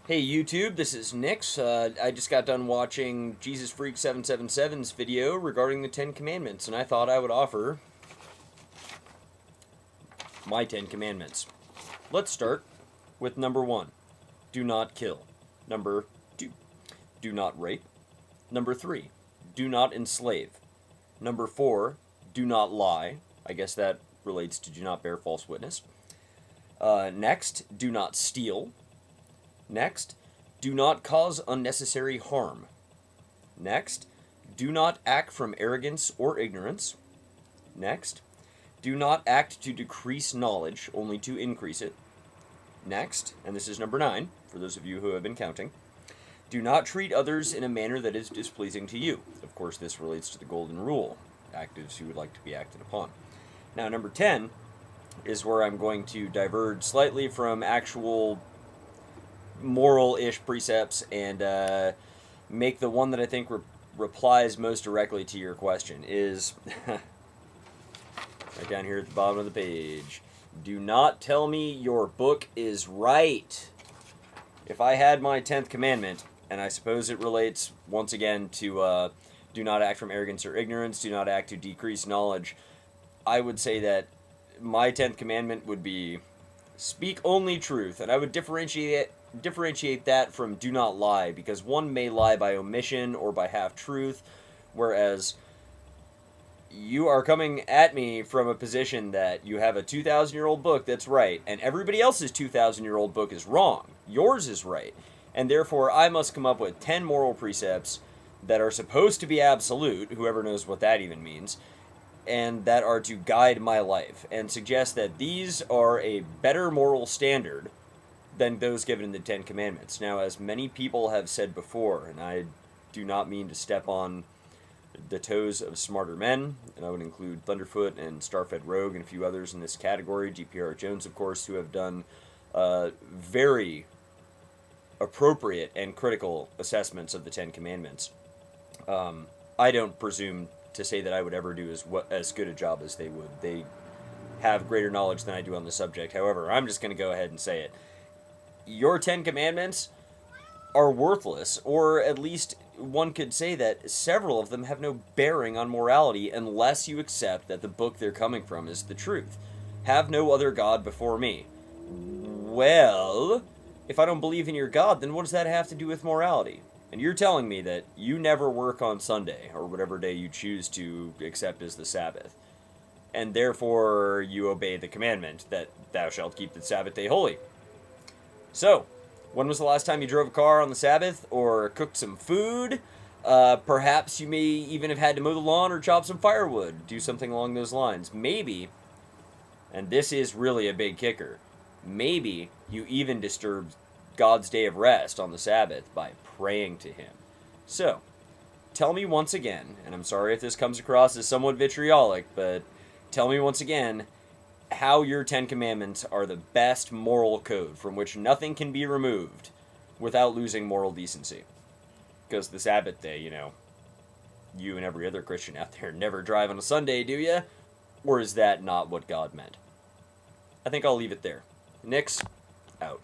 Hey YouTube, this is Nix. I just got done watching Jesus Freak 777's video regarding the Ten Commandments, and I thought I would offer my Ten Commandments. Let's start with number 1, do not kill. Number 2, do not rape. Number 3, do not enslave. Number 4, do not lie. I guess that relates to do not bear false witness. Next, do not steal. Next, do not cause unnecessary harm. Next, do not act from arrogance or ignorance. Next, do not act to decrease knowledge, only to increase it. Next, and this is number 9, for those of you who have been counting, do not treat others in a manner that is displeasing to you. Of course, this relates to the golden rule, act as you would like to be acted upon. Now, number 10 is where I'm going to diverge slightly from actual moral-ish precepts and make the one that I think replies most directly to your question is right down here at the bottom of the page. Do not tell me your book is right. If I had my 10th commandment, and I suppose it relates once again to do not act from arrogance or ignorance, do not act to decrease knowledge, I would say that my 10th commandment would be speak only truth, and I would differentiate that from do not lie, because one may lie by omission or by half-truth, whereas you are coming at me from a position that you have a 2,000-year-old book that's right, and everybody else's 2,000-year-old book is wrong. Yours is right. And therefore, I must come up with 10 moral precepts that are supposed to be absolute, whoever knows what that even means, and that are to guide my life, and suggest that these are a better moral standard than those given in the Ten Commandments. Now, as many people have said before, and I do not mean to step on the toes of smarter men, and I would include Thunderfoot and Starfed Rogue and a few others in this category, GPR Jones, of course, who have done very appropriate and critical assessments of the Ten Commandments. I don't presume to say that I would ever do as good a job as they would. They have greater knowledge than I do on the subject. However, I'm just going to go ahead and say it. Your 10 Commandments are worthless, or at least one could say that several of them have no bearing on morality unless you accept that the book they're coming from is the truth. Have no other God before me. Well, if I don't believe in your God, then what does that have to do with morality? And you're telling me that you never work on Sunday, or whatever day you choose to accept as the Sabbath, and therefore you obey the commandment that thou shalt keep the Sabbath day holy. So, when was the last time you drove a car on the Sabbath, or cooked some food? Perhaps you may even have had to mow the lawn or chop some firewood, do something along those lines. Maybe, and this is really a big kicker, maybe you even disturbed God's day of rest on the Sabbath by praying to Him. So, tell me once again, and I'm sorry if this comes across as somewhat vitriolic, but tell me once again how your 10 Commandments are the best moral code from which nothing can be removed without losing moral decency. Because the Sabbath day, you and every other Christian out there never drive on a Sunday, do you? Or is that not what God meant? I think I'll leave it there. Nix, out.